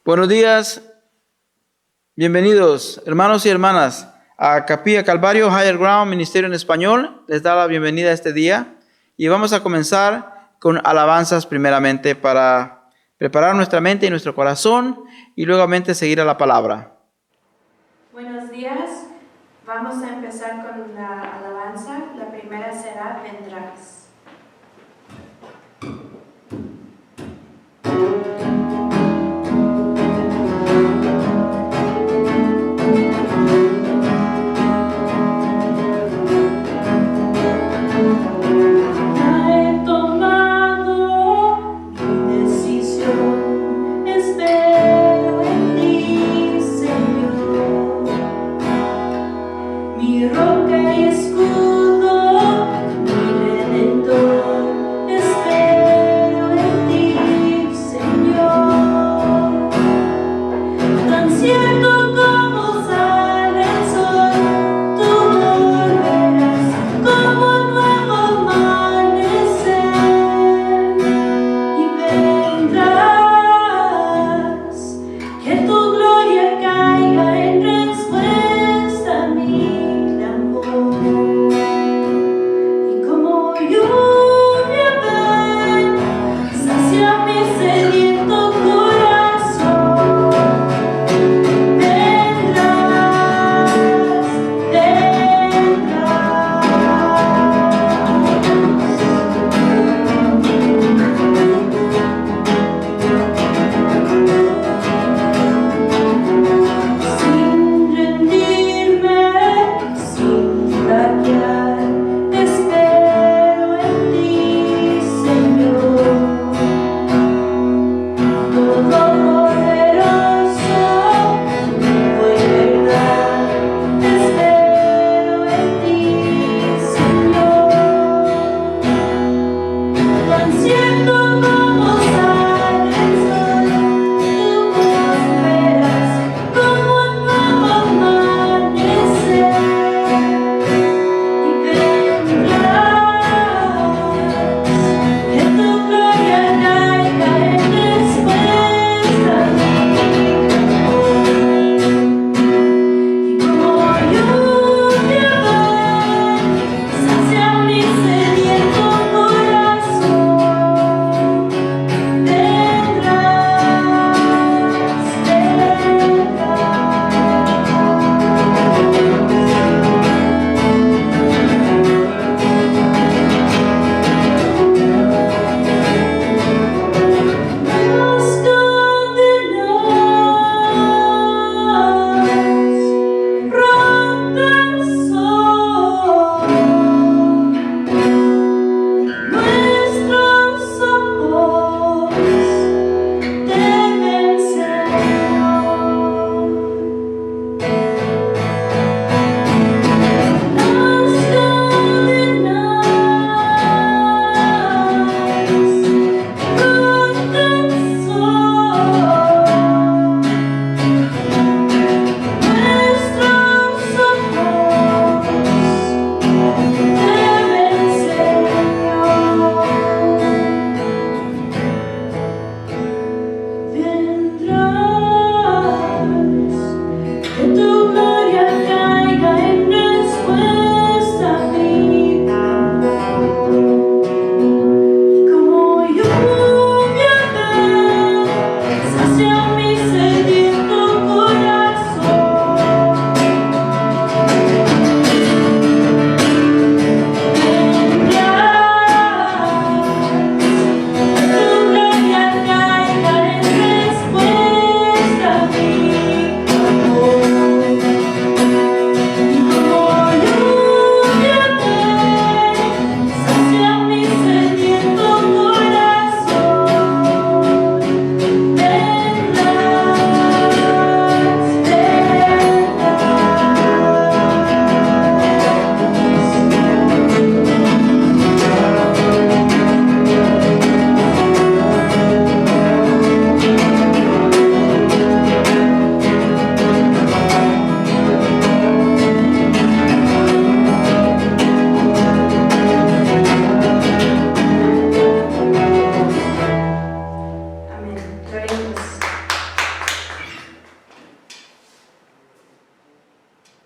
Buenos días, bienvenidos hermanos y hermanas a Capilla Calvario Higher Ground Ministerio en Español. Les da la bienvenida a este día y vamos a comenzar con alabanzas primeramente para preparar nuestra mente y nuestro corazón y luego seguir a la palabra. Buenos días, vamos a empezar con la alabanza. La primera será Vendrás.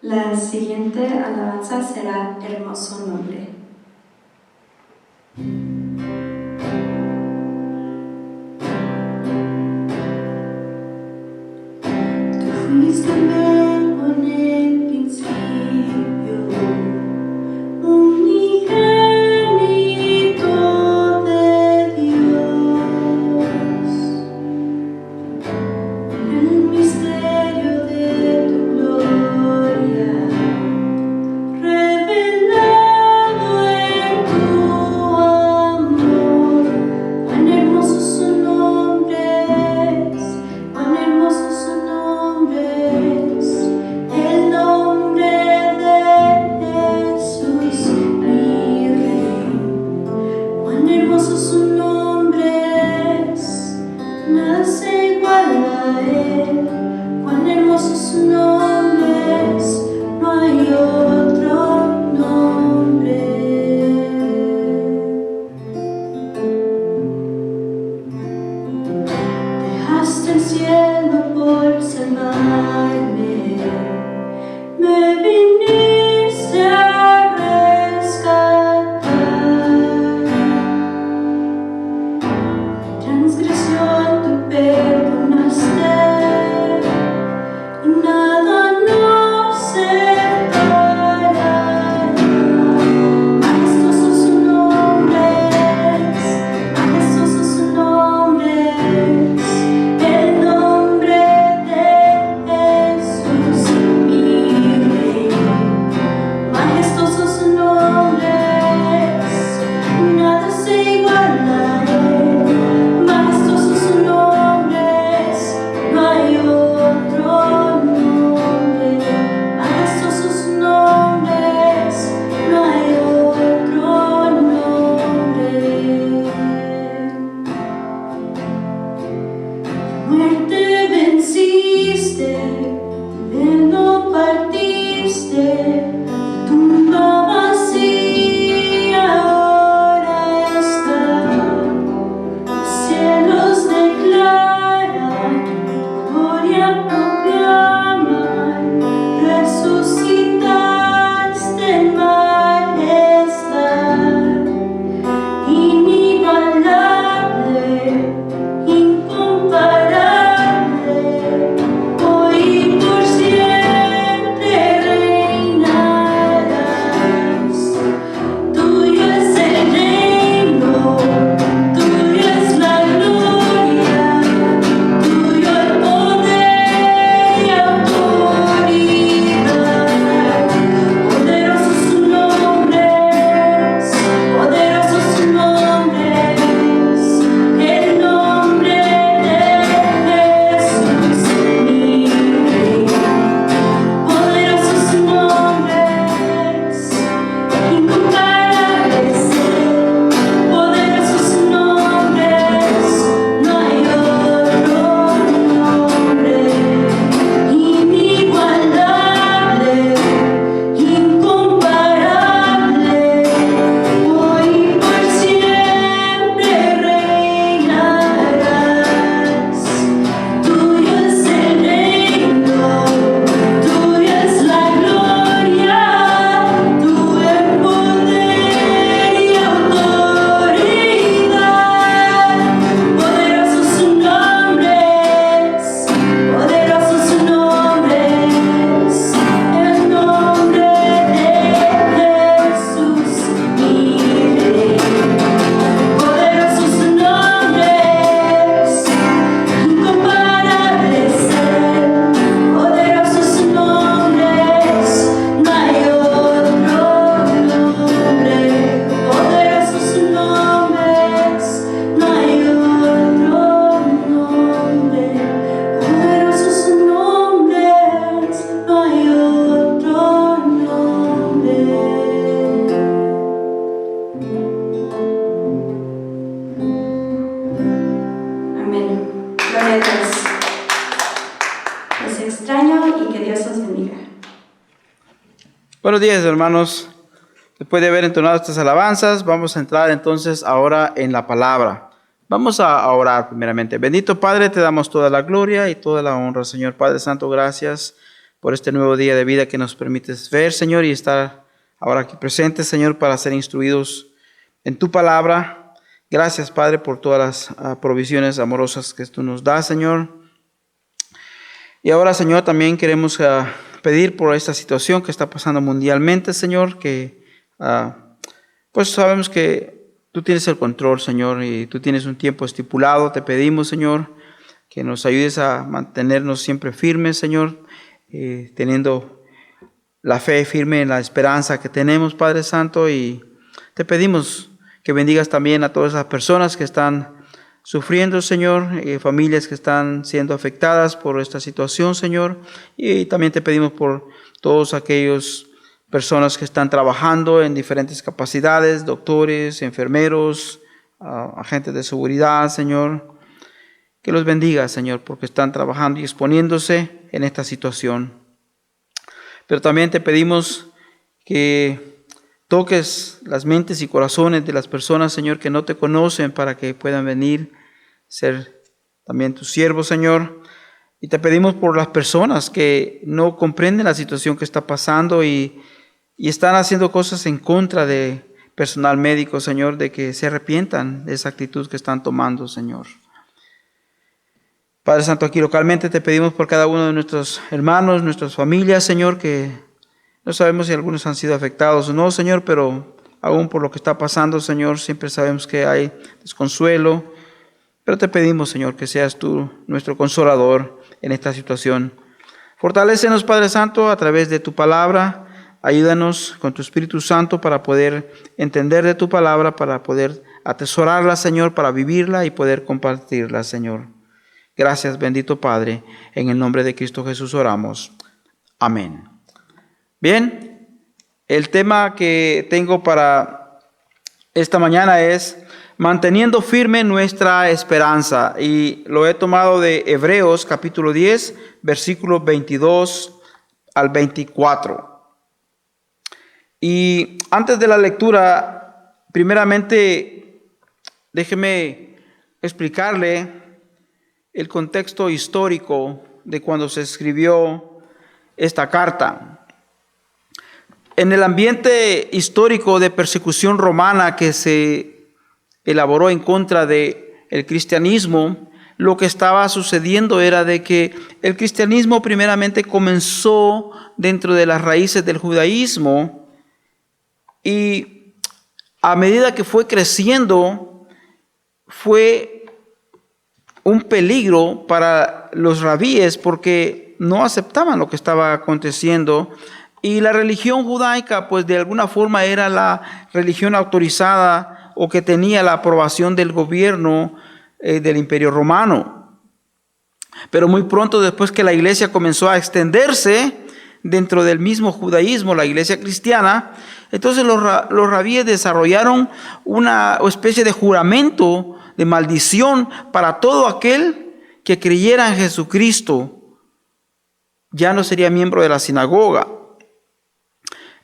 La siguiente alabanza será Hermoso Nombre. Tú fuiste el verbo en el principio, unigénito de Dios, el misterio de tu gloria, revelado en tu amor. Cuán hermoso su nombre es, cuán hermoso su nombre es, el nombre de Jesús, mi Rey. Cuán hermoso su nombre es, nada se iguala a él. Cuán hermoso su nombre es, no hay otro nombre. Dejaste el cielo por salvarme, me viniste a rescatar. Transgresión tú perdonaste, y nada nos separará. Majestuoso su nombre es, majestuoso su nombre es, el nombre de Jesús, mi Rey. Majestuoso su nombre es, nada se iguala a él. Majestuoso su nombre es, no hay otro nombre. Majestuoso su nombre es, no hay otro nombre. Muerte venciste, veneno partiste, tumba vacía ahora está. Cielos declaran, gloria proclaman, resucitaste en majestad. Inigualable, incomparable, hoy y por siempre reinarás. Tuyo es el reino, tuyo es la gloria, tuyo el poder y autoridad. Poderoso su nombre es, poderoso su nombre es, el nombre de Jesús, mi Rey. Poderoso su nombre es, incomparable es él. Poderoso su nombre es, no hay otro nombre. Inigualable, incomparable, hoy y por siempre reinarás. Tuyo es el reino, tuyo es la gloria, tu el poder y autoridad. Poderoso su nombre es, poderoso su nombre es, el nombre de Jesús, mi Rey. Poderoso su nombre es, incomparable es él. Poderoso su nombre es, no hay otro nombre. Poderoso su nombre es, no hay otro nombre. Poderoso su nombre es, no hay otro nombre. Amén. Gloria a Dios. Los extraño y que Dios los bendiga. Buenos días, hermanos. Después de haber entonado estas alabanzas, vamos a entrar entonces ahora en la palabra. Vamos a orar primeramente. Bendito Padre, te damos toda la gloria y toda la honra, Señor Padre Santo. Gracias por este nuevo día de vida que nos permites ver, Señor, y estar ahora aquí presentes, Señor, para ser instruidos en tu palabra. Gracias, Padre, por todas las provisiones amorosas que tú nos das, Señor. Y ahora, Señor, también queremos pedir por esta situación que está pasando mundialmente, Señor, que pues sabemos que tú tienes el control, Señor, y tú tienes un tiempo estipulado. Te pedimos, Señor, que nos ayudes a mantenernos siempre firmes, Señor, teniendo la fe firme en la esperanza que tenemos, Padre Santo, y te pedimos que bendigas también a todas las personas que están sufriendo, Señor, familias que están siendo afectadas por esta situación, Señor, y también te pedimos por todos aquellos personas que están trabajando en diferentes capacidades, doctores, enfermeros, agentes de seguridad, Señor, que los bendiga, Señor, porque están trabajando y exponiéndose en esta situación. Pero también te pedimos que toques las mentes y corazones de las personas, Señor, que no te conocen, para que puedan venir, ser también tus siervos, Señor. Y te pedimos por las personas que no comprenden la situación que está pasando y están haciendo cosas en contra de personal médico, Señor, de que se arrepientan de esa actitud que están tomando, Señor. Padre Santo, aquí localmente te pedimos por cada uno de nuestros hermanos, nuestras familias, Señor, que no sabemos si algunos han sido afectados o no, Señor, pero aún por lo que está pasando, Señor, siempre sabemos que hay desconsuelo. Pero te pedimos, Señor, que seas tú nuestro consolador en esta situación. Fortalécenos, Padre Santo, a través de tu palabra. Ayúdanos con tu Espíritu Santo para poder entender de tu palabra, para poder atesorarla, Señor, para vivirla y poder compartirla, Señor. Gracias, bendito Padre. En el nombre de Cristo Jesús oramos. Amén. Bien, el tema que tengo para esta mañana es manteniendo firme nuestra esperanza. Y lo he tomado de Hebreos capítulo 10, versículos 22 al 24. Y antes de la lectura, primeramente, déjeme explicarle el contexto histórico de cuando se escribió esta carta. En el ambiente histórico de persecución romana que se elaboró en contra del cristianismo, lo que estaba sucediendo era de que el cristianismo primeramente comenzó dentro de las raíces del judaísmo y a medida que fue creciendo fue un peligro para los rabíes porque no aceptaban lo que estaba aconteciendo. Y la religión judaica, pues de alguna forma era la religión autorizada o que tenía la aprobación del gobierno del Imperio Romano. Pero muy pronto después que la iglesia comenzó a extenderse dentro del mismo judaísmo, la iglesia cristiana, entonces los rabíes desarrollaron una especie de juramento de maldición para todo aquel que creyera en Jesucristo. Ya no sería miembro de la sinagoga.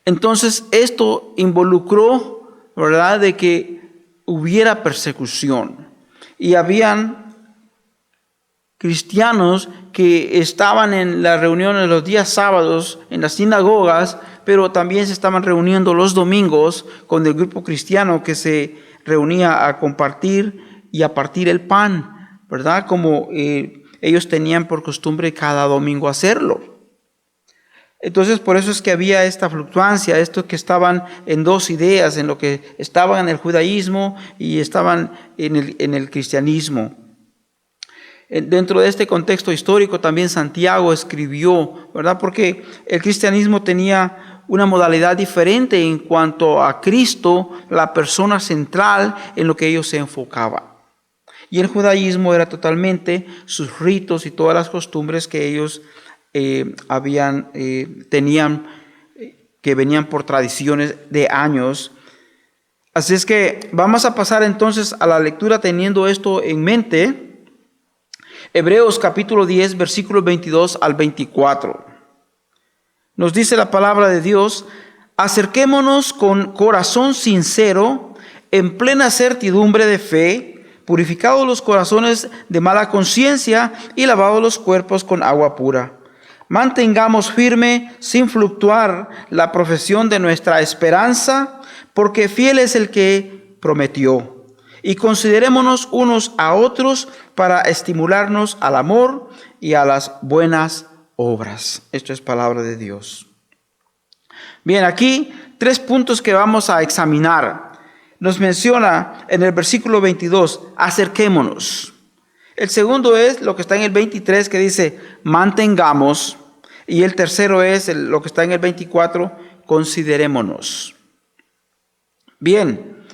Entonces esto involucró, ¿verdad?, de que hubiera persecución. Y habían cristianos que estaban en las reuniones los días sábados en las sinagogas, pero también se estaban reuniendo los domingos con el grupo cristiano que se reunía a compartir y a partir el pan, ¿verdad? Como ellos tenían por costumbre cada domingo hacerlo. Entonces, por eso es que había esta fluctuancia, estos que estaban en dos ideas, en lo que estaban en el judaísmo y estaban en el cristianismo. Dentro de este contexto histórico también Santiago escribió, ¿verdad? Porque el cristianismo tenía una modalidad diferente en cuanto a Cristo, la persona central en lo que ellos se enfocaban. Y el judaísmo era totalmente sus ritos y todas las costumbres que ellos tenían, que venían por tradiciones de años. Así es que vamos a pasar entonces a la lectura teniendo esto en mente. Hebreos capítulo 10, versículos 22 al 24. Nos dice la palabra de Dios: acerquémonos con corazón sincero, en plena certidumbre de fe, purificados los corazones de mala conciencia y lavados los cuerpos con agua pura. Mantengamos firme, sin fluctuar, la profesión de nuestra esperanza, porque fiel es el que prometió. Y considerémonos unos a otros para estimularnos al amor y a las buenas obras. Esto es palabra de Dios. Bien, aquí 3 puntos que vamos a examinar. Nos menciona en el versículo 22, acerquémonos. El segundo es lo que está en el 23 que dice, mantengamos. Y el tercero es lo que está en el 24, considerémonos. Bien,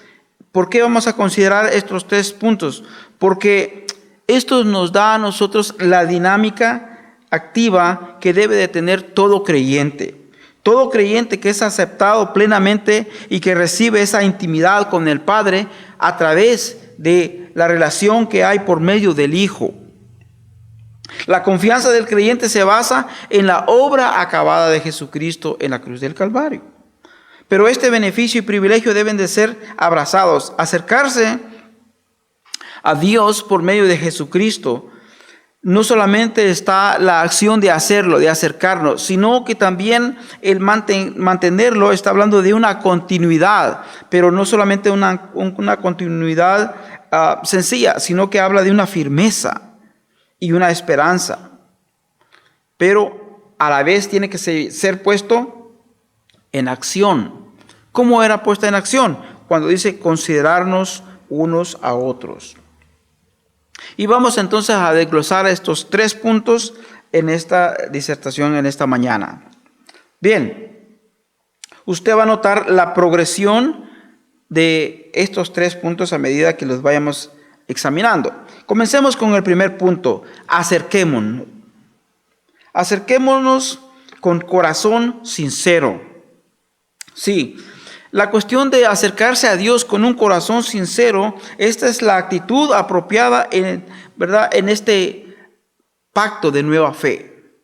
¿por qué vamos a considerar estos 3 puntos? Porque esto nos da a nosotros la dinámica activa que debe de tener todo creyente. Todo creyente que es aceptado plenamente y que recibe esa intimidad con el Padre a través de la relación que hay por medio del Hijo. La confianza del creyente se basa en la obra acabada de Jesucristo en la cruz del Calvario. Pero este beneficio y privilegio deben de ser abrazados. Acercarse a Dios por medio de Jesucristo no solamente está la acción de hacerlo, de acercarnos, sino que también el mantenerlo está hablando de una continuidad, pero no solamente una continuidad sencilla, sino que habla de una firmeza y una esperanza. Pero a la vez tiene que ser puesto en acción. ¿Cómo era puesta en acción? Cuando dice considerarnos unos a otros. Y vamos entonces a desglosar estos 3 puntos en esta disertación en esta mañana. Bien, usted va a notar la progresión de estos 3 puntos a medida que los vayamos examinando. Comencemos con el primer punto, acerquémonos. Acerquémonos con corazón sincero. Sí, la cuestión de acercarse a Dios con un corazón sincero, esta es la actitud apropiada en este pacto de nueva fe.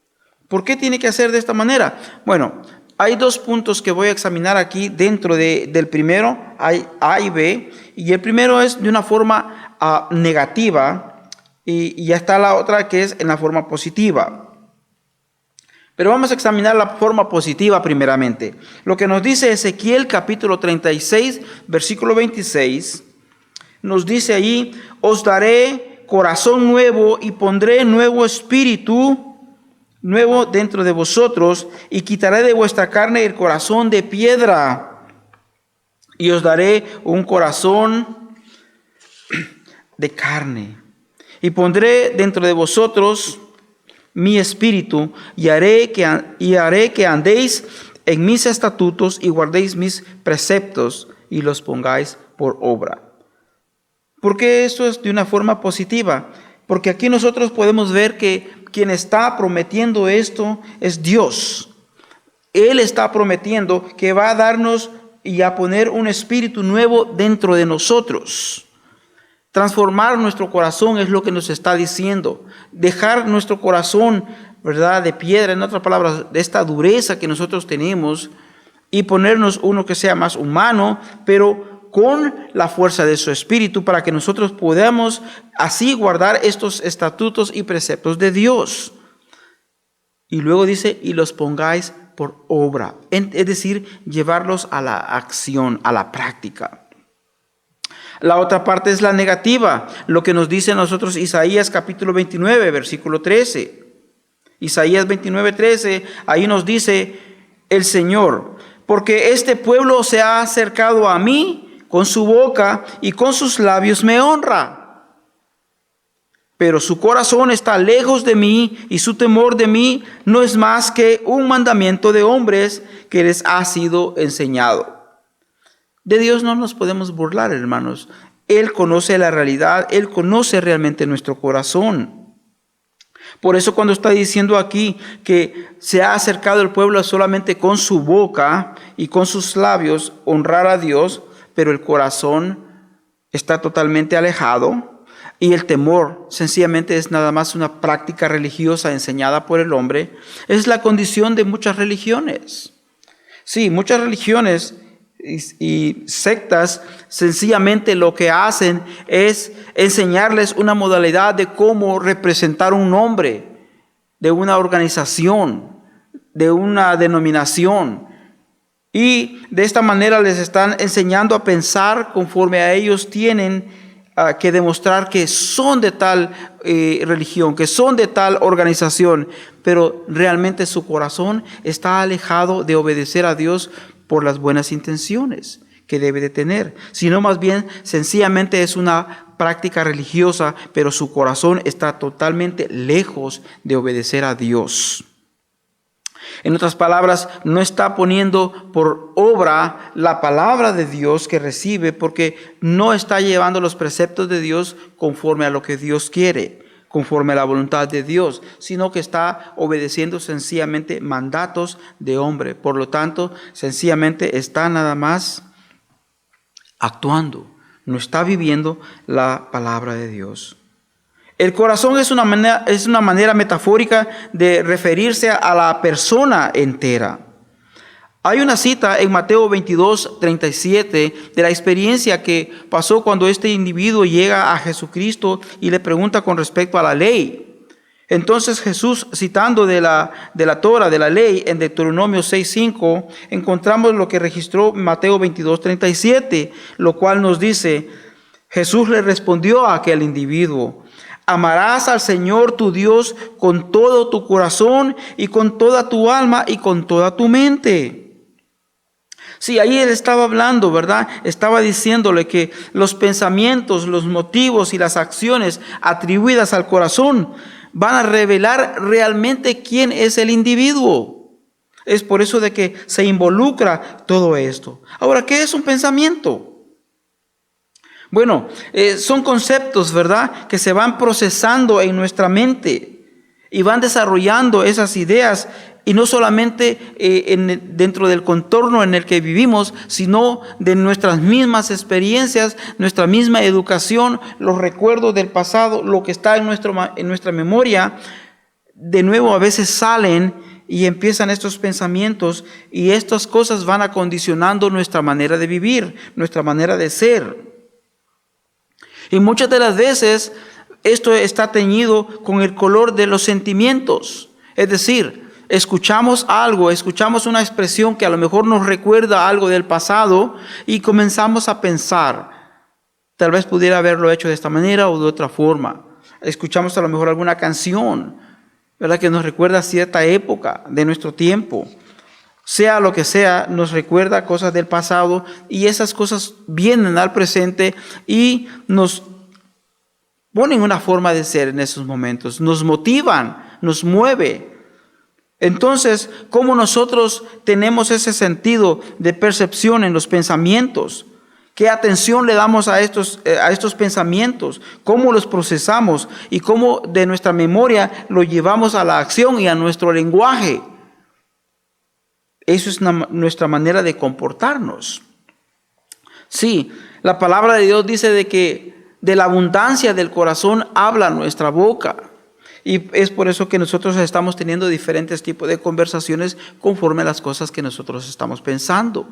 ¿Por qué tiene que hacer de esta manera? Bueno, hay 2 puntos que voy a examinar aquí dentro del primero, hay A y B, y el primero es de una forma negativa y ya está la otra que es en la forma positiva. Pero vamos a examinar la forma positiva primeramente. Lo que nos dice Ezequiel capítulo 36, versículo 26, nos dice allí, os daré corazón nuevo y pondré nuevo espíritu nuevo dentro de vosotros y quitaré de vuestra carne el corazón de piedra y os daré un corazón de carne y pondré dentro de vosotros mi espíritu y haré que andéis en mis estatutos y guardéis mis preceptos y los pongáis por obra. ¿Por qué esto es de una forma positiva? Porque aquí nosotros podemos ver que quien está prometiendo esto es Dios. Él está prometiendo que va a darnos y a poner un espíritu nuevo dentro de nosotros. Transformar nuestro corazón es lo que nos está diciendo. Dejar nuestro corazón, ¿verdad?, de piedra, en otras palabras, de esta dureza que nosotros tenemos y ponernos uno que sea más humano, pero con la fuerza de su espíritu para que nosotros podamos así guardar estos estatutos y preceptos de Dios. Y luego dice, y los pongáis por obra, es decir, llevarlos a la acción, a la práctica. La otra parte es la negativa, lo que nos dice a nosotros Isaías capítulo 29, versículo 13. Isaías 29, 13, ahí nos dice el Señor, porque este pueblo se ha acercado a mí con su boca y con sus labios me honra. Pero su corazón está lejos de mí y su temor de mí no es más que un mandamiento de hombres que les ha sido enseñado. De Dios no nos podemos burlar, hermanos. Él conoce la realidad, Él conoce realmente nuestro corazón. Por eso cuando está diciendo aquí que se ha acercado el pueblo solamente con su boca y con sus labios honrar a Dios, pero el corazón está totalmente alejado y el temor sencillamente es nada más una práctica religiosa enseñada por el hombre, es la condición de muchas religiones. Sí, muchas religiones y sectas sencillamente lo que hacen es enseñarles una modalidad de cómo representar un nombre de una organización, de una denominación. Y de esta manera les están enseñando a pensar conforme a ellos tienen que demostrar que son de tal religión, que son de tal organización, pero realmente su corazón está alejado de obedecer a Dios por las buenas intenciones que debe de tener, sino más bien sencillamente es una práctica religiosa, pero su corazón está totalmente lejos de obedecer a Dios. En otras palabras, no está poniendo por obra la palabra de Dios que recibe, porque no está llevando los preceptos de Dios conforme a lo que Dios quiere, conforme a la voluntad de Dios, sino que está obedeciendo sencillamente mandatos de hombre. Por lo tanto, sencillamente está nada más actuando, no está viviendo la palabra de Dios. El corazón es una manera metafórica de referirse a la persona entera. Hay una cita en Mateo 22:37 de la experiencia que pasó cuando este individuo llega a Jesucristo y le pregunta con respecto a la ley. Entonces Jesús, citando de la Torah, de la ley, en Deuteronomio 6:5, encontramos lo que registró Mateo 22:37, lo cual nos dice: Jesús le respondió a aquel individuo: amarás al Señor tu Dios con todo tu corazón y con toda tu alma y con toda tu mente. Sí, ahí él estaba hablando, ¿verdad? Estaba diciéndole que los pensamientos, los motivos y las acciones atribuidas al corazón van a revelar realmente quién es el individuo. Es por eso de que se involucra todo esto. Ahora, ¿qué es un pensamiento? Bueno, son conceptos, ¿verdad?, que se van procesando en nuestra mente y van desarrollando esas ideas, y no solamente dentro del contorno en el que vivimos, sino de nuestras mismas experiencias, nuestra misma educación, los recuerdos del pasado, lo que está en nuestra memoria. De nuevo a veces salen y empiezan estos pensamientos, y estas cosas van acondicionando nuestra manera de vivir, nuestra manera de ser. Y muchas de las veces esto está teñido con el color de los sentimientos. Es decir, escuchamos algo, escuchamos una expresión que a lo mejor nos recuerda algo del pasado y comenzamos a pensar, tal vez pudiera haberlo hecho de esta manera o de otra forma. Escuchamos a lo mejor alguna canción, ¿verdad?, que nos recuerda cierta época de nuestro tiempo. Sea lo que sea, nos recuerda cosas del pasado, y esas cosas vienen al presente y nos ponen una forma de ser en esos momentos, nos motivan, nos mueve. Entonces, ¿cómo nosotros tenemos ese sentido de percepción en los pensamientos? ¿Qué atención le damos a estos pensamientos? ¿Cómo los procesamos? ¿Y cómo de nuestra memoria lo llevamos a la acción y a nuestro lenguaje? Eso es nuestra manera de comportarnos. Sí, la palabra de Dios dice de que de la abundancia del corazón habla nuestra boca. Y es por eso que nosotros estamos teniendo diferentes tipos de conversaciones conforme a las cosas que nosotros estamos pensando.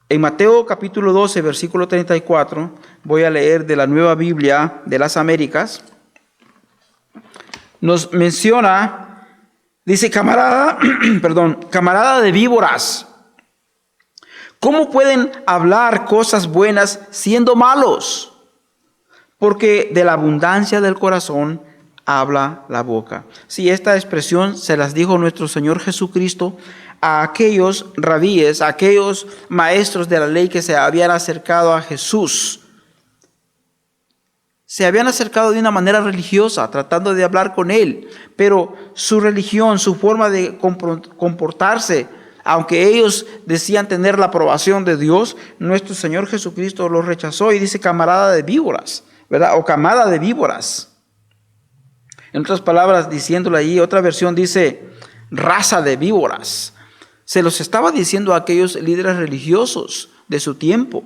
En Mateo capítulo 12, versículo 34, voy a leer de la Nueva Biblia de las Américas. Nos menciona... Dice: camarada de víboras, ¿cómo pueden hablar cosas buenas siendo malos? Porque de la abundancia del corazón habla la boca. Sí, esta expresión se las dijo nuestro Señor Jesucristo a aquellos rabíes, a aquellos maestros de la ley que se habían acercado a Jesús. Se habían acercado de una manera religiosa, tratando de hablar con Él, pero su religión, su forma de comportarse, aunque ellos decían tener la aprobación de Dios, nuestro Señor Jesucristo los rechazó y dice camarada de víboras, ¿verdad? O camada de víboras. En otras palabras, diciéndole allí, otra versión dice raza de víboras. Se los estaba diciendo a aquellos líderes religiosos de su tiempo,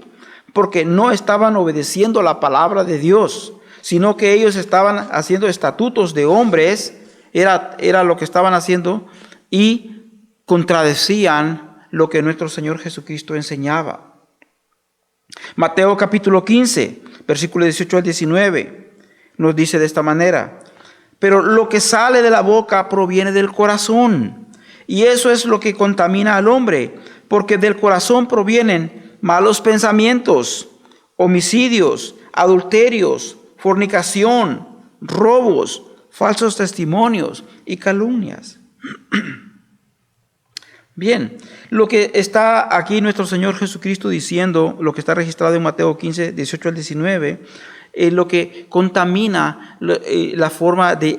porque no estaban obedeciendo la palabra de Dios, sino que ellos estaban haciendo estatutos de hombres, era lo que estaban haciendo, y contradecían lo que nuestro Señor Jesucristo enseñaba. Mateo capítulo 15, versículo 18 al 19, nos dice de esta manera: Pero lo que sale de la boca proviene del corazón. Y eso es lo que contamina al hombre, porque del corazón provienen malos pensamientos, homicidios, adulterios, fornicación, robos, falsos testimonios y calumnias. Bien, lo que está aquí nuestro Señor Jesucristo diciendo, lo que está registrado en Mateo 15, 18 al 19, lo que contamina la forma de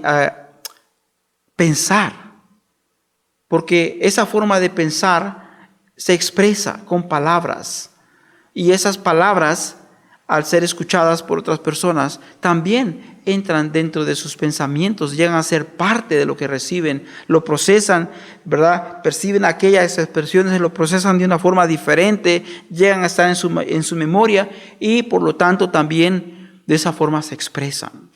pensar. Porque esa forma de pensar se expresa con palabras. Y esas palabras, al ser escuchadas por otras personas, también entran dentro de sus pensamientos, llegan a ser parte de lo que reciben, lo procesan, ¿verdad? Perciben aquellas expresiones, lo procesan de una forma diferente, llegan a estar en su memoria y por lo tanto también de esa forma se expresan.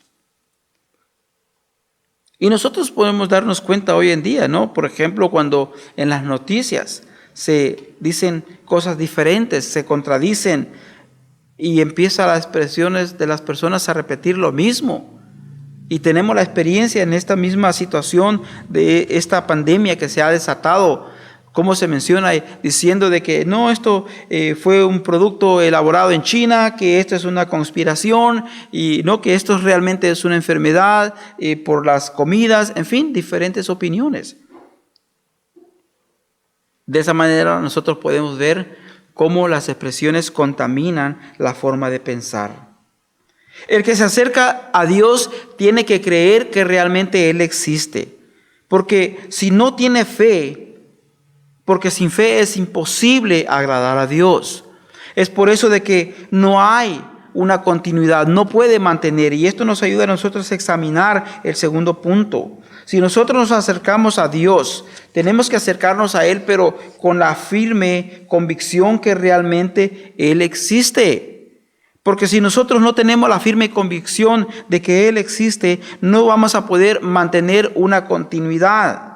Y nosotros podemos darnos cuenta hoy en día, ¿no? Por ejemplo, cuando en las noticias se dicen cosas diferentes, se contradicen y empiezan las expresiones de las personas a repetir lo mismo. Y tenemos la experiencia en esta misma situación de esta pandemia que se ha desatado, como se menciona, diciendo de que no, esto fue un producto elaborado en China, que esto es una conspiración y no, que esto realmente es una enfermedad por las comidas, en fin, diferentes opiniones. De esa manera nosotros podemos ver cómo las expresiones contaminan la forma de pensar. El que se acerca a Dios tiene que creer que realmente Él existe, porque si no tiene fe, porque sin fe es imposible agradar a Dios. Es por eso de que no hay una continuidad, no puede mantener. Y esto nos ayuda a nosotros a examinar el segundo punto. Si nosotros nos acercamos a Dios, tenemos que acercarnos a Él, pero con la firme convicción que realmente Él existe. Porque si nosotros no tenemos la firme convicción de que Él existe, no vamos a poder mantener una continuidad.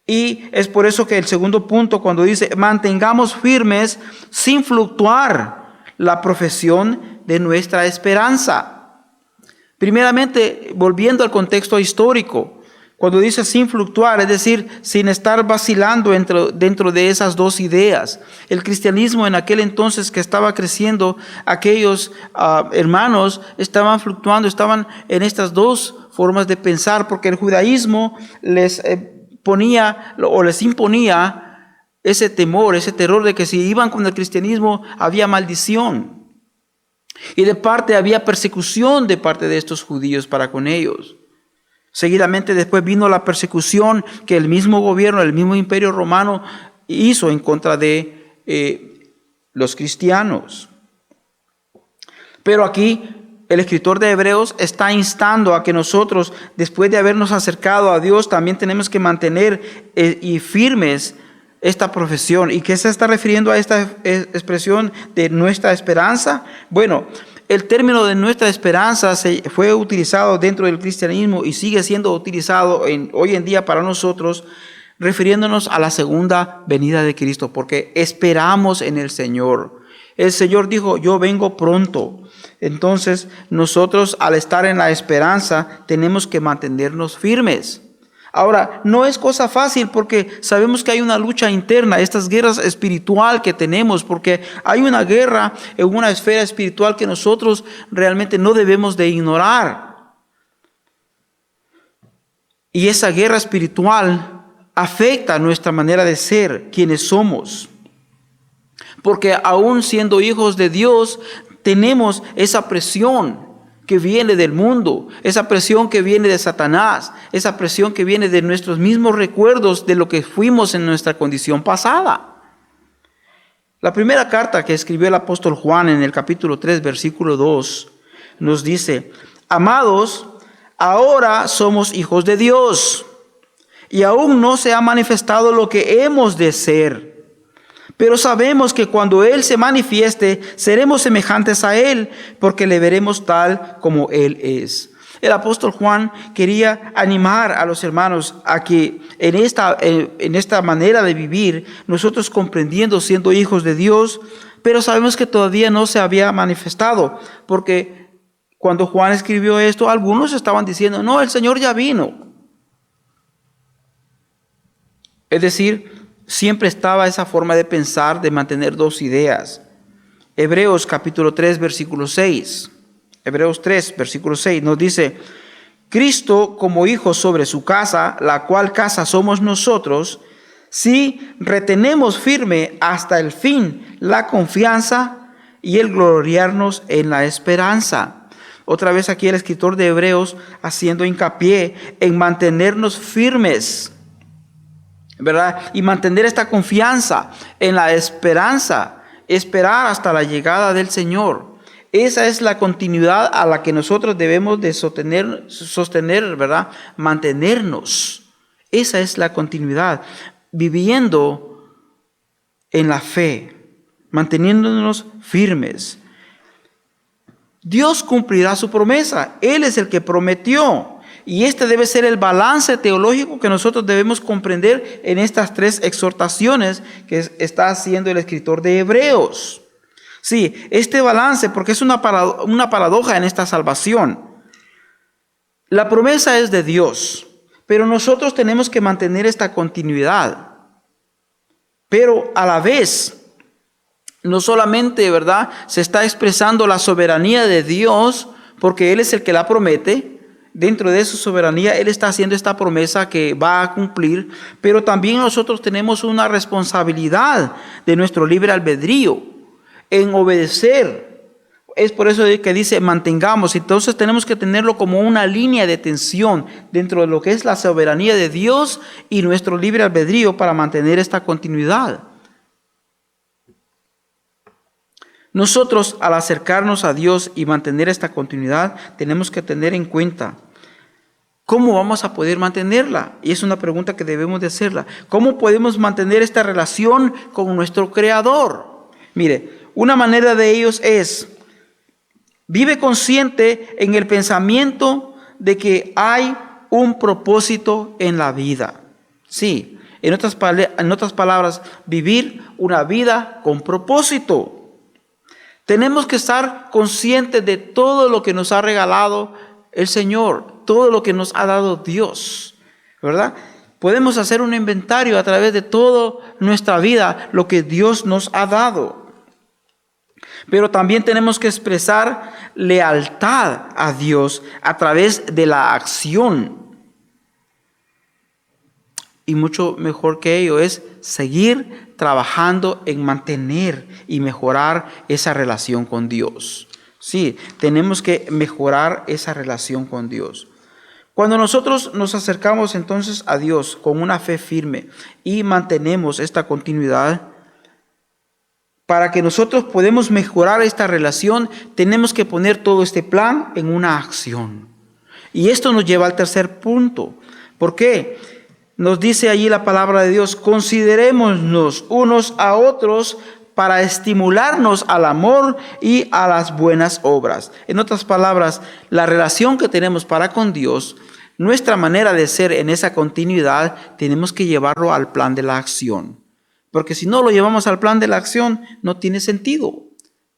Y es por eso que el segundo punto, cuando dice mantengamos firmes sin fluctuar la profesión de nuestra esperanza. Primeramente, volviendo al contexto histórico, cuando dice sin fluctuar, es decir, sin estar vacilando dentro de esas dos ideas. El cristianismo en aquel entonces que estaba creciendo, aquellos hermanos estaban fluctuando, estaban en estas dos formas de pensar, porque el judaísmo les ponía o les imponía ese temor, ese terror de que si iban con el cristianismo había maldición. Y de parte había persecución de parte de estos judíos para con ellos. Seguidamente después vino la persecución que el mismo gobierno, el mismo imperio romano hizo en contra de los cristianos. Pero aquí el escritor de Hebreos está instando a que nosotros, después de habernos acercado a Dios, también tenemos que mantener y firmes esta profesión. ¿Y qué se está refiriendo a esta expresión de nuestra esperanza? Bueno, el término de nuestra esperanza fue utilizado dentro del cristianismo y sigue siendo utilizado hoy en día para nosotros, refiriéndonos a la segunda venida de Cristo, porque esperamos en el Señor. El Señor dijo, yo vengo pronto. Entonces, nosotros al estar en la esperanza tenemos que mantenernos firmes. Ahora, no es cosa fácil porque sabemos que hay una lucha interna, estas guerras espiritual que tenemos, porque hay una guerra en una esfera espiritual que nosotros realmente no debemos de ignorar. Y esa guerra espiritual afecta nuestra manera de ser, quienes somos. Porque aún siendo hijos de Dios, tenemos esa presión que viene del mundo, esa presión que viene de Satanás, esa presión que viene de nuestros mismos recuerdos de lo que fuimos en nuestra condición pasada. La primera carta que escribió el apóstol Juan en el capítulo 3, versículo 2, nos dice, amados, ahora somos hijos de Dios, y aún no se ha manifestado lo que hemos de ser. Pero sabemos que cuando Él se manifieste, seremos semejantes a Él, porque le veremos tal como Él es. El apóstol Juan quería animar a los hermanos a que en esta manera de vivir, nosotros comprendiendo, siendo hijos de Dios, pero sabemos que todavía no se había manifestado, porque cuando Juan escribió esto, algunos estaban diciendo, no, el Señor ya vino. Es decir, siempre estaba esa forma de pensar, de mantener dos ideas. Hebreos capítulo 3, versículo 6. Hebreos 3, versículo 6 nos dice, Cristo como hijo sobre su casa, la cual casa somos nosotros, si retenemos firme hasta el fin la confianza y el gloriarnos en la esperanza. Otra vez aquí el escritor de Hebreos haciendo hincapié en mantenernos firmes, ¿verdad? Y mantener esta confianza en la esperanza, esperar hasta la llegada del Señor. Esa es la continuidad a la que nosotros debemos de sostener, ¿verdad? Mantenernos. Esa es la continuidad. Viviendo en la fe, manteniéndonos firmes. Dios cumplirá su promesa. Él es el que prometió. Y este debe ser el balance teológico que nosotros debemos comprender en estas tres exhortaciones que está haciendo el escritor de Hebreos. Sí, este balance, porque es una paradoja en esta salvación. La promesa es de Dios, pero nosotros tenemos que mantener esta continuidad. Pero a la vez, no solamente, ¿verdad?, se está expresando la soberanía de Dios, porque Él es el que la promete. Dentro de su soberanía, Él está haciendo esta promesa que va a cumplir, pero también nosotros tenemos una responsabilidad de nuestro libre albedrío en obedecer. Es por eso que dice mantengamos. Entonces tenemos que tenerlo como una línea de tensión dentro de lo que es la soberanía de Dios y nuestro libre albedrío para mantener esta continuidad. Nosotros, al acercarnos a Dios y mantener esta continuidad, tenemos que tener en cuenta cómo vamos a poder mantenerla. Y es una pregunta que debemos de hacerla. ¿Cómo podemos mantener esta relación con nuestro Creador? Mire, una manera de ellos es, vive consciente en el pensamiento de que hay un propósito en la vida. Sí, en otras palabras, vivir una vida con propósito. Tenemos que estar conscientes de todo lo que nos ha regalado el Señor, todo lo que nos ha dado Dios, ¿verdad? Podemos hacer un inventario a través de toda nuestra vida, lo que Dios nos ha dado. Pero también tenemos que expresar lealtad a Dios a través de la acción. Y mucho mejor que ello es seguir trabajando en mantener y mejorar esa relación con Dios. Sí, tenemos que mejorar esa relación con Dios. Cuando nosotros nos acercamos entonces a Dios con una fe firme y mantenemos esta continuidad, para que nosotros podamos mejorar esta relación, tenemos que poner todo este plan en una acción. Y esto nos lleva al tercer punto. ¿Por qué? Nos dice allí la palabra de Dios, considerémonos unos a otros para estimularnos al amor y a las buenas obras. En otras palabras, la relación que tenemos para con Dios, nuestra manera de ser en esa continuidad, tenemos que llevarlo al plan de la acción. Porque si no lo llevamos al plan de la acción, no tiene sentido.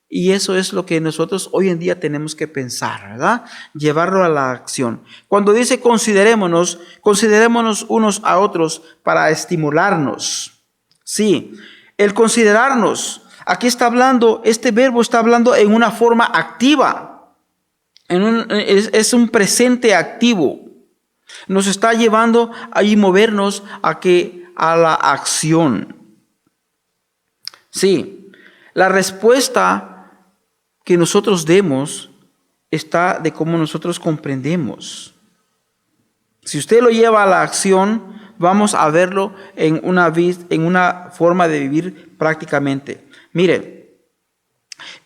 Y eso es lo que nosotros hoy en día tenemos que pensar, ¿verdad? Llevarlo a la acción. Cuando dice considerémonos unos a otros para estimularnos. Sí, el considerarnos, aquí está hablando, este verbo está hablando en una forma activa. Es un presente activo. Nos está llevando a movernos a la acción. Sí, la respuesta que nosotros demos está de cómo nosotros comprendemos. Si usted lo lleva a la acción, vamos a verlo en una forma de vivir prácticamente. Mire,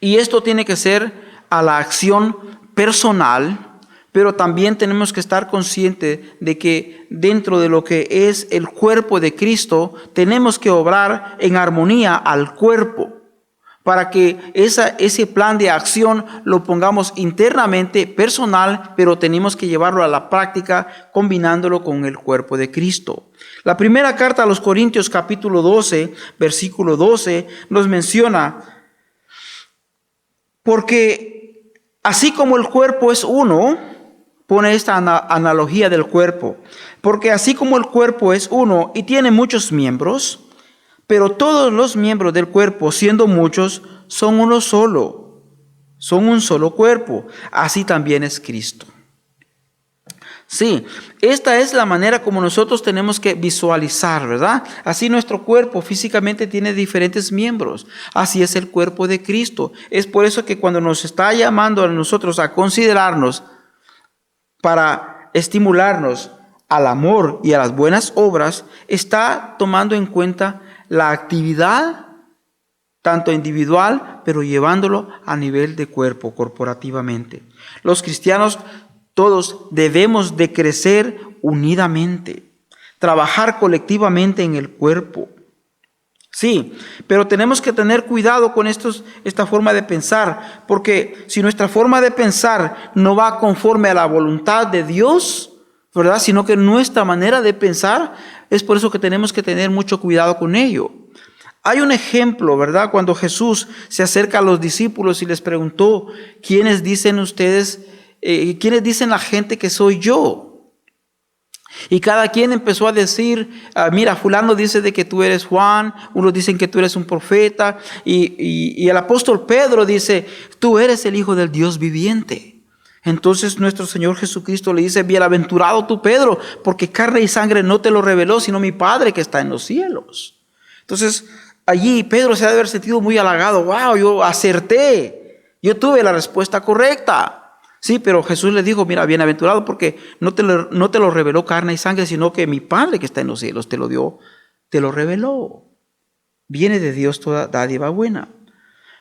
y esto tiene que ser a la acción personal, pero también tenemos que estar conscientes de que dentro de lo que es el cuerpo de Cristo, tenemos que obrar en armonía al cuerpo, para que ese plan de acción lo pongamos internamente, personal, pero tenemos que llevarlo a la práctica combinándolo con el cuerpo de Cristo. La primera carta a los Corintios capítulo 12, versículo 12, nos menciona, porque Así como el cuerpo es uno, pone esta analogía del cuerpo, porque así como el cuerpo es uno y tiene muchos miembros, pero todos los miembros del cuerpo, siendo muchos, son uno solo, son un solo cuerpo. Así también es Cristo. Sí, esta es la manera como nosotros tenemos que visualizar, ¿verdad? Así nuestro cuerpo físicamente tiene diferentes miembros. Así es el cuerpo de Cristo. Es por eso que cuando nos está llamando a nosotros a considerarnos para estimularnos al amor y a las buenas obras, está tomando en cuenta la actividad tanto individual, pero llevándolo a nivel de cuerpo, corporativamente. Los cristianos todos debemos de crecer unidamente, trabajar colectivamente en el cuerpo. Sí, pero tenemos que tener cuidado con esta forma de pensar, porque si nuestra forma de pensar no va conforme a la voluntad de Dios, ¿verdad? Sino que nuestra manera de pensar, es por eso que tenemos que tener mucho cuidado con ello. Hay un ejemplo, ¿verdad? Cuando Jesús se acerca a los discípulos y les preguntó, ¿quiénes dicen ustedes, quiénes dicen la gente que soy yo? Y cada quien empezó a decir, mira, fulano dice de que tú eres Juan, unos dicen que tú eres un profeta, y el apóstol Pedro dice, tú eres el Hijo del Dios viviente. Entonces nuestro Señor Jesucristo le dice, bienaventurado tú, Pedro, porque carne y sangre no te lo reveló, sino mi Padre que está en los cielos. Entonces allí Pedro se ha de haber sentido muy halagado. Wow, yo acerté, yo tuve la respuesta correcta. Sí, pero Jesús le dijo, mira, bienaventurado porque no te lo reveló carne y sangre, sino que mi Padre que está en los cielos te lo dio, te lo reveló. Viene de Dios toda dádiva buena.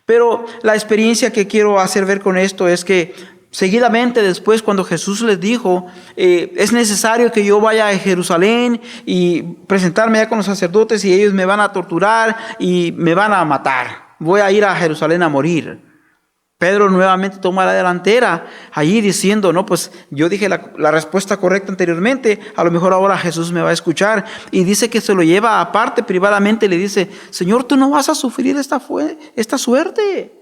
Pero la experiencia que quiero hacer ver con esto es que seguidamente después, cuando Jesús les dijo, es necesario que yo vaya a Jerusalén y presentarme allá con los sacerdotes y ellos me van a torturar y me van a matar. Voy a ir a Jerusalén a morir. Pedro nuevamente toma la delantera allí diciendo, no, pues yo dije la respuesta correcta anteriormente, a lo mejor ahora Jesús me va a escuchar. Y dice que se lo lleva aparte privadamente y le dice, Señor, tú no vas a sufrir esta suerte.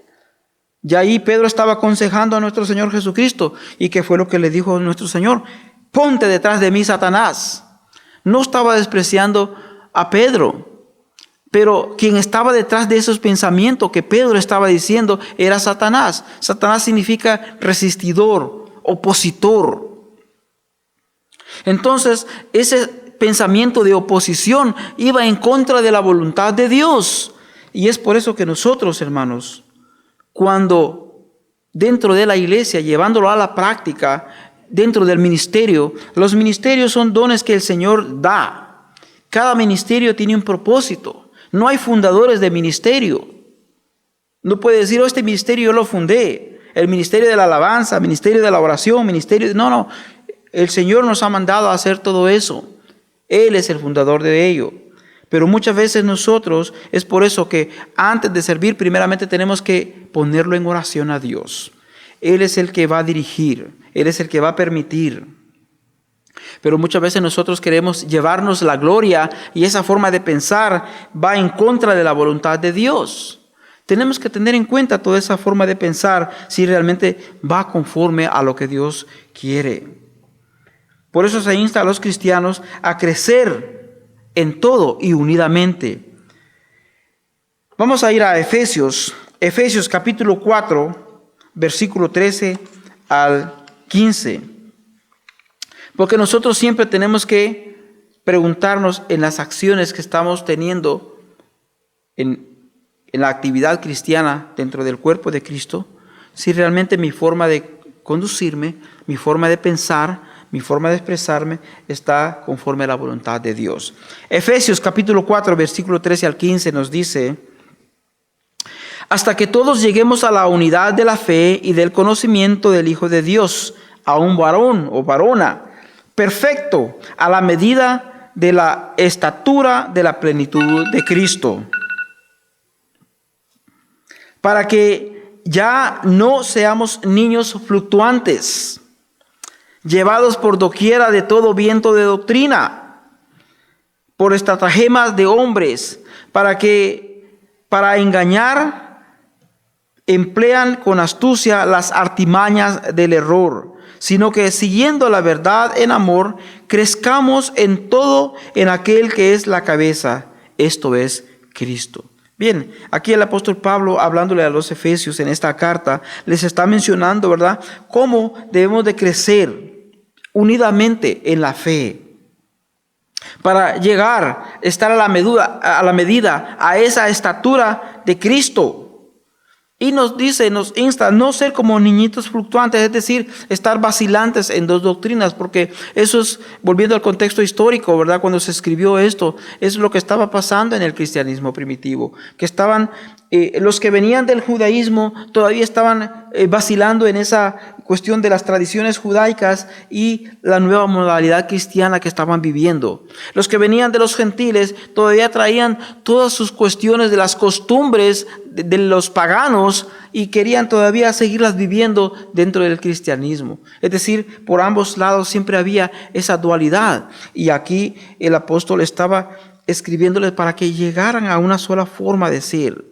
Y ahí Pedro estaba aconsejando a nuestro Señor Jesucristo. ¿Y qué fue lo que le dijo nuestro Señor? Ponte detrás de mí, Satanás. No estaba despreciando a Pedro. Pero quien estaba detrás de esos pensamientos que Pedro estaba diciendo era Satanás. Satanás significa resistidor, opositor. Entonces, ese pensamiento de oposición iba en contra de la voluntad de Dios. Y es por eso que nosotros, hermanos, cuando dentro de la iglesia, llevándolo a la práctica, dentro del ministerio, los ministerios son dones que el Señor da. Cada ministerio tiene un propósito. No hay fundadores de ministerio. No puede decir, este ministerio yo lo fundé. El ministerio de la alabanza, ministerio de la oración, ministerio... No. El Señor nos ha mandado a hacer todo eso. Él es el fundador de ello. Pero muchas veces nosotros, es por eso que antes de servir, primeramente tenemos que ponerlo en oración a Dios. Él es el que va a dirigir. Él es el que va a permitir. Pero muchas veces nosotros queremos llevarnos la gloria y esa forma de pensar va en contra de la voluntad de Dios. Tenemos que tener en cuenta toda esa forma de pensar si realmente va conforme a lo que Dios quiere. Por eso se insta a los cristianos a crecer en todo y unidamente. Vamos a ir a Efesios capítulo 4, versículo 13 al 15. Porque nosotros siempre tenemos que preguntarnos en las acciones que estamos teniendo en la actividad cristiana dentro del cuerpo de Cristo, si realmente mi forma de conducirme, mi forma de pensar, mi forma de expresarme está conforme a la voluntad de Dios. Efesios capítulo 4, versículo 13 al 15 nos dice, hasta que todos lleguemos a la unidad de la fe y del conocimiento del Hijo de Dios, a un varón o varona, perfecto, a la medida de la estatura de la plenitud de Cristo, para que ya no seamos niños fluctuantes, llevados por doquiera de todo viento de doctrina, por estratagemas de hombres, para engañar emplean con astucia las artimañas del error, sino que siguiendo la verdad en amor, crezcamos en todo en aquel que es la cabeza, esto es Cristo. Bien, aquí el apóstol Pablo, hablándole a los efesios en esta carta, les está mencionando, ¿verdad?, cómo debemos de crecer unidamente en la fe para llegar, estar a la medida, a esa estatura de Cristo. Y nos dice, nos insta a no ser como niñitos fluctuantes, es decir, estar vacilantes en dos doctrinas, porque eso es, volviendo al contexto histórico, ¿verdad? Cuando se escribió esto, es lo que estaba pasando en el cristianismo primitivo, que estaban, los que venían del judaísmo todavía estaban vacilando en esa cuestión de las tradiciones judaicas y la nueva modalidad cristiana que estaban viviendo. Los que venían de los gentiles todavía traían todas sus cuestiones de las costumbres de los paganos y querían todavía seguirlas viviendo dentro del cristianismo. Es decir, por ambos lados siempre había esa dualidad. Y aquí el apóstol estaba escribiéndoles para que llegaran a una sola forma de ser.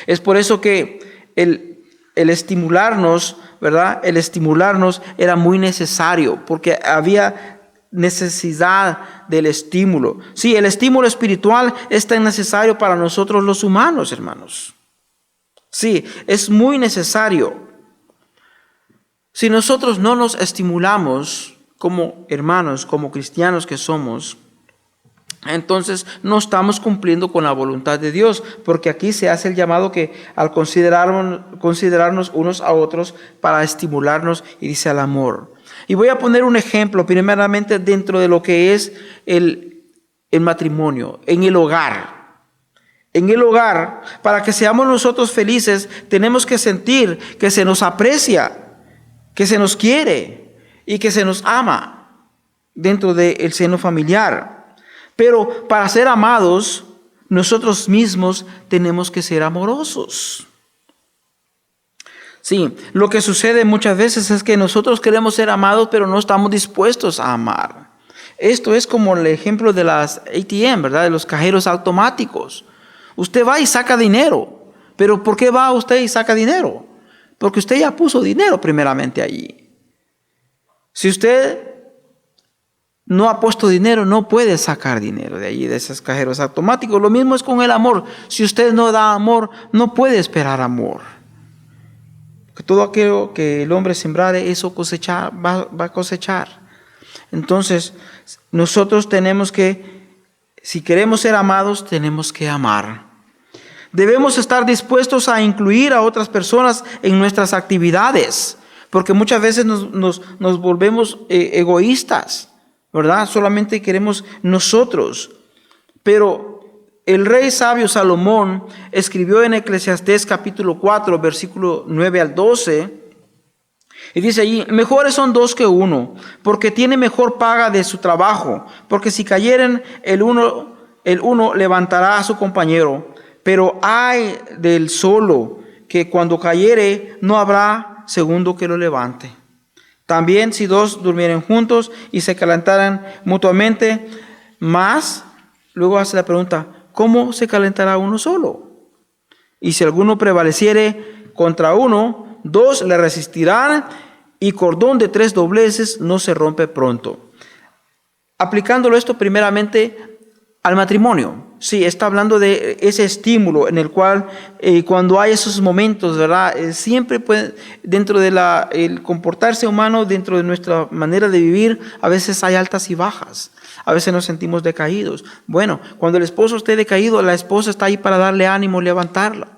Es por eso que el estimularnos, ¿verdad? El estimularnos era muy necesario, porque había necesidad del estímulo. Sí, el estímulo espiritual es tan necesario para nosotros los humanos, hermanos. Sí, es muy necesario. Si nosotros no nos estimulamos como hermanos, como cristianos que somos, entonces no estamos cumpliendo con la voluntad de Dios, porque aquí se hace el llamado que al considerarnos unos a otros para estimularnos, y dice al amor. Y voy a poner un ejemplo primeramente dentro de lo que es el matrimonio, en el hogar. En el hogar, para que seamos nosotros felices, tenemos que sentir que se nos aprecia, que se nos quiere y que se nos ama dentro del seno familiar. Pero para ser amados, nosotros mismos tenemos que ser amorosos. Sí, lo que sucede muchas veces es que nosotros queremos ser amados, pero no estamos dispuestos a amar. Esto es como el ejemplo de las ATM, ¿verdad? De los cajeros automáticos. Usted va y saca dinero, pero ¿por qué va usted y saca dinero? Porque usted ya puso dinero primeramente allí. Si usted no ha puesto dinero, no puede sacar dinero de allí, de esos cajeros automáticos. Lo mismo es con el amor. Si usted no da amor, no puede esperar amor. Que todo aquello que el hombre sembrare, eso va a cosechar. Entonces, nosotros tenemos que, si queremos ser amados, tenemos que amar. Debemos estar dispuestos a incluir a otras personas en nuestras actividades, porque muchas veces nos volvemos egoístas, ¿verdad? Solamente queremos nosotros. Pero el rey sabio Salomón escribió en Eclesiastés capítulo 4, versículo 9 al 12, y dice allí: mejores son dos que uno, porque tiene mejor paga de su trabajo, porque si cayeren el uno levantará a su compañero, pero ay del solo, que cuando cayere no habrá segundo que lo levante. También si dos durmieren juntos y se calentaran mutuamente, más, luego hace la pregunta: ¿cómo se calentará uno solo? Y si alguno prevaleciere contra uno, dos le resistirán, y cordón de 3 dobleces no se rompe pronto. Aplicándolo esto primeramente al matrimonio. Sí, está hablando de ese estímulo en el cual cuando hay esos momentos, ¿verdad? Siempre puede, dentro de el comportarse humano, dentro de nuestra manera de vivir, a veces hay altas y bajas. A veces nos sentimos decaídos. Bueno, cuando el esposo esté decaído, la esposa está ahí para darle ánimo, levantarla.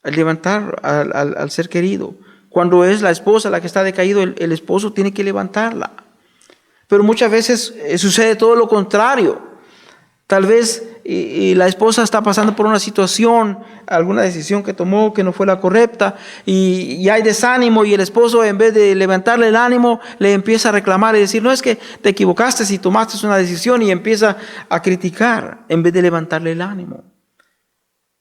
Levantar al ser querido. Cuando es la esposa la que está decaído, el esposo tiene que levantarla. Pero muchas veces sucede todo lo contrario. Tal vez la esposa está pasando por una situación, alguna decisión que tomó que no fue la correcta, y hay desánimo, y el esposo, en vez de levantarle el ánimo, le empieza a reclamar y decir: no, es que te equivocaste si tomaste una decisión, y empieza a criticar en vez de levantarle el ánimo.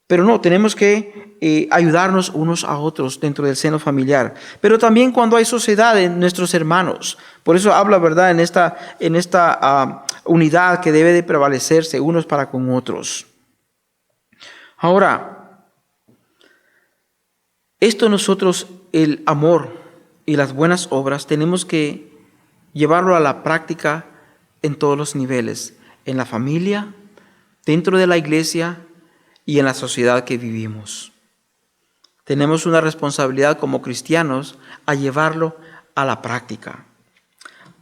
Pero no, tenemos que ayudarnos unos a otros dentro del seno familiar. Pero también cuando hay sociedad en nuestros hermanos. Por eso habla, ¿verdad?, en esta unidad que debe de prevalecerse unos para con otros. Ahora, Esto nosotros, el amor y las buenas obras, tenemos que llevarlo a la práctica en todos los niveles, en la familia, dentro de la iglesia y en la sociedad que vivimos. Tenemos una responsabilidad como cristianos a llevarlo a la práctica.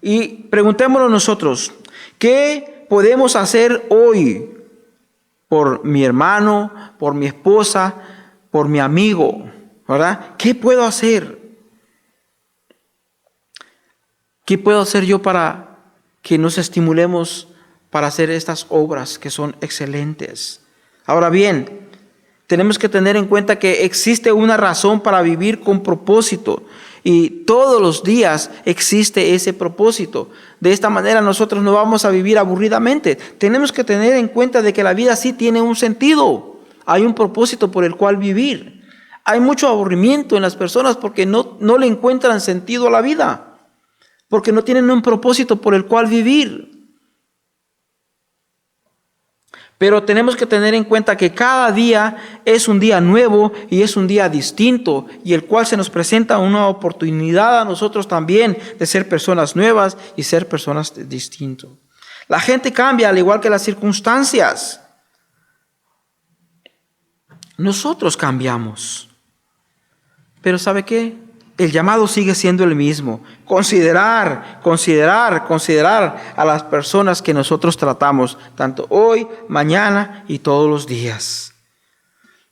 Y preguntémonos nosotros, ¿qué podemos hacer hoy por mi hermano, por mi esposa, por mi amigo? ¿Verdad? ¿Qué puedo hacer? ¿Qué puedo hacer yo para que nos estimulemos para hacer estas obras que son excelentes? Ahora bien, tenemos que tener en cuenta que existe una razón para vivir con propósito y todos los días existe ese propósito. De esta manera nosotros no vamos a vivir aburridamente. Tenemos que tener en cuenta de que la vida sí tiene un sentido. Hay un propósito por el cual vivir. Hay mucho aburrimiento en las personas porque no le encuentran sentido a la vida, porque no tienen un propósito por el cual vivir. Pero tenemos que tener en cuenta que cada día es un día nuevo y es un día distinto, y el cual se nos presenta una oportunidad a nosotros también de ser personas nuevas y ser personas distintas. La gente cambia al igual que las circunstancias. Nosotros cambiamos. Pero ¿sabe qué? El llamado sigue siendo el mismo. Considerar a las personas que nosotros tratamos, tanto hoy, mañana y todos los días.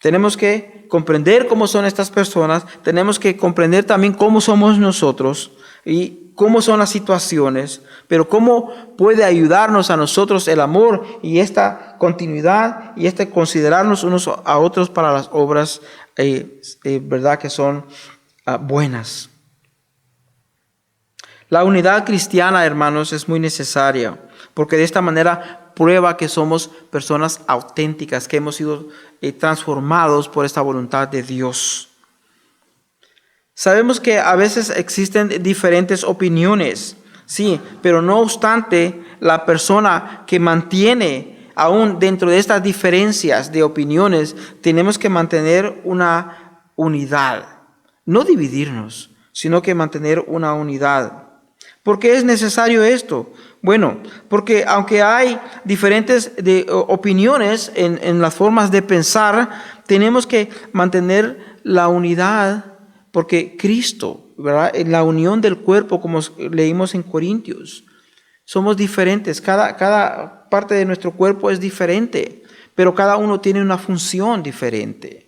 Tenemos que comprender cómo son estas personas, tenemos que comprender también cómo somos nosotros y cómo son las situaciones, pero cómo puede ayudarnos a nosotros el amor y esta continuidad y este considerarnos unos a otros para las obras, verdad, que son buenas. La unidad cristiana, hermanos, es muy necesaria, porque de esta manera prueba que somos personas auténticas, que hemos sido transformados por esta voluntad de Dios. Sabemos que a veces existen diferentes opiniones, sí, pero no obstante, la persona que mantiene, aún dentro de estas diferencias de opiniones, tenemos que mantener una unidad. No dividirnos, sino que mantener una unidad. ¿Por qué es necesario esto? Bueno, porque aunque hay diferentes opiniones en las formas de pensar, tenemos que mantener la unidad, porque Cristo, ¿verdad? En la unión del cuerpo, como leímos en Corintios, somos diferentes. Cada parte de nuestro cuerpo es diferente, pero cada uno tiene una función diferente.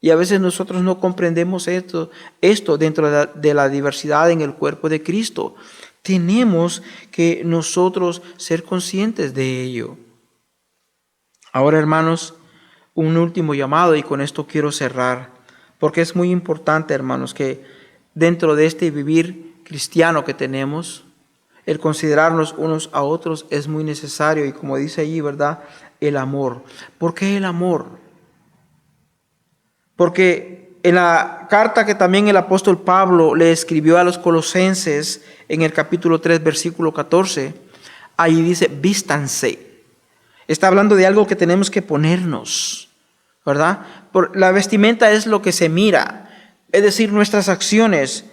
Y a veces nosotros no comprendemos esto dentro de la diversidad en el cuerpo de Cristo. Tenemos que nosotros ser conscientes de ello. Ahora, hermanos, un último llamado, y con esto quiero cerrar, porque es muy importante, hermanos, que dentro de este vivir cristiano que tenemos, el considerarnos unos a otros es muy necesario, y como dice allí, ¿verdad?, el amor. ¿Por qué el amor? Porque en la carta que también el apóstol Pablo le escribió a los colosenses, en el capítulo 3, versículo 14, ahí dice, vístanse. Está hablando de algo que tenemos que ponernos, ¿verdad? La vestimenta es lo que se mira, es decir, nuestras acciones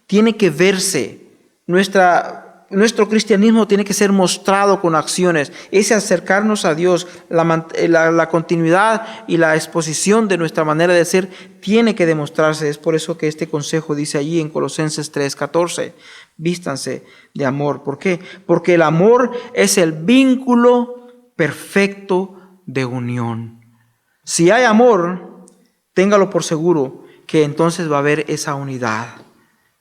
tienen que verse, nuestro cristianismo tiene que ser mostrado con acciones. Ese acercarnos a Dios, la continuidad y la exposición de nuestra manera de ser tiene que demostrarse. Es por eso que este consejo dice allí en Colosenses 3:14, vístanse de amor. ¿Por qué? Porque el amor es el vínculo perfecto de unión. Si hay amor, téngalo por seguro que entonces va a haber esa unidad,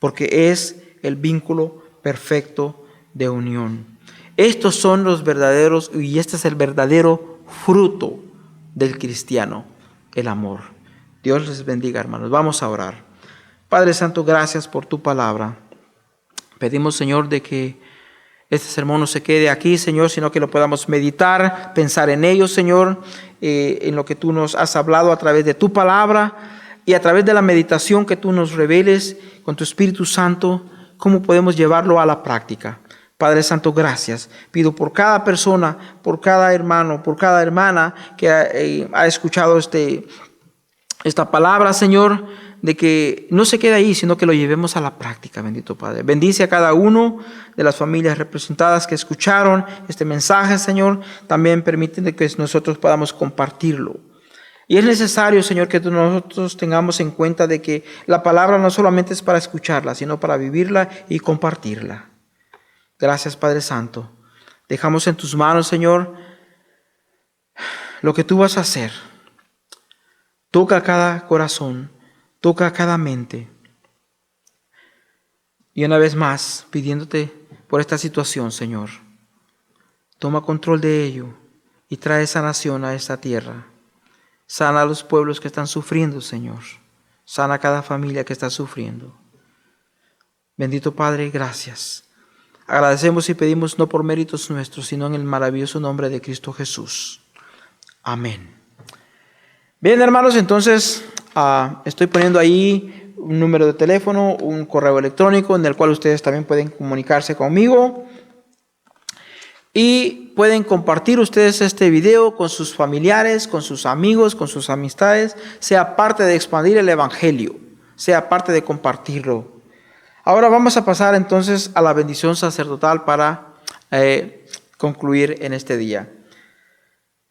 porque es el vínculo perfecto de unión. Estos son los verdaderos, y este es el verdadero fruto del cristiano, el amor. Dios les bendiga, hermanos. Vamos a orar. Padre Santo, gracias por tu palabra. Pedimos, Señor, de que este sermón no se quede aquí, Señor, sino que lo podamos meditar, pensar en ello, Señor, en lo que tú nos has hablado a través de tu palabra y a través de la meditación que tú nos reveles con tu Espíritu Santo, cómo podemos llevarlo a la práctica. Padre Santo, gracias. Pido por cada persona, por cada hermano, por cada hermana que ha escuchado esta palabra, Señor, de que no se quede ahí, sino que lo llevemos a la práctica, bendito Padre. Bendice a cada uno de las familias representadas que escucharon este mensaje, Señor. También permite que nosotros podamos compartirlo. Y es necesario, Señor, que nosotros tengamos en cuenta de que la palabra no solamente es para escucharla, sino para vivirla y compartirla. Gracias, Padre Santo. Dejamos en tus manos, Señor, lo que tú vas a hacer. Toca cada corazón, toca cada mente. Y una vez más, pidiéndote por esta situación, Señor, toma control de ello y trae sanación a esta tierra. Sana a los pueblos que están sufriendo, Señor. Sana a cada familia que está sufriendo. Bendito Padre, gracias. Agradecemos y pedimos no por méritos nuestros, sino en el maravilloso nombre de Cristo Jesús. Amén. Bien, hermanos, entonces estoy poniendo ahí un número de teléfono, un correo electrónico en el cual ustedes también pueden comunicarse conmigo. Y pueden compartir ustedes este video con sus familiares, con sus amigos, con sus amistades. Sea parte de expandir el Evangelio, sea parte de compartirlo. Ahora vamos a pasar entonces a la bendición sacerdotal para concluir en este día.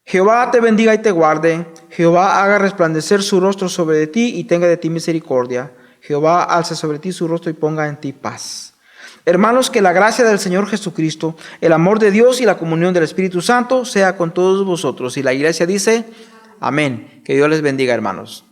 Jehová te bendiga y te guarde. Jehová haga resplandecer su rostro sobre ti y tenga de ti misericordia. Jehová alce sobre ti su rostro y ponga en ti paz. Hermanos, que la gracia del Señor Jesucristo, el amor de Dios y la comunión del Espíritu Santo sea con todos vosotros. Y la iglesia dice, amén. Que Dios les bendiga, hermanos.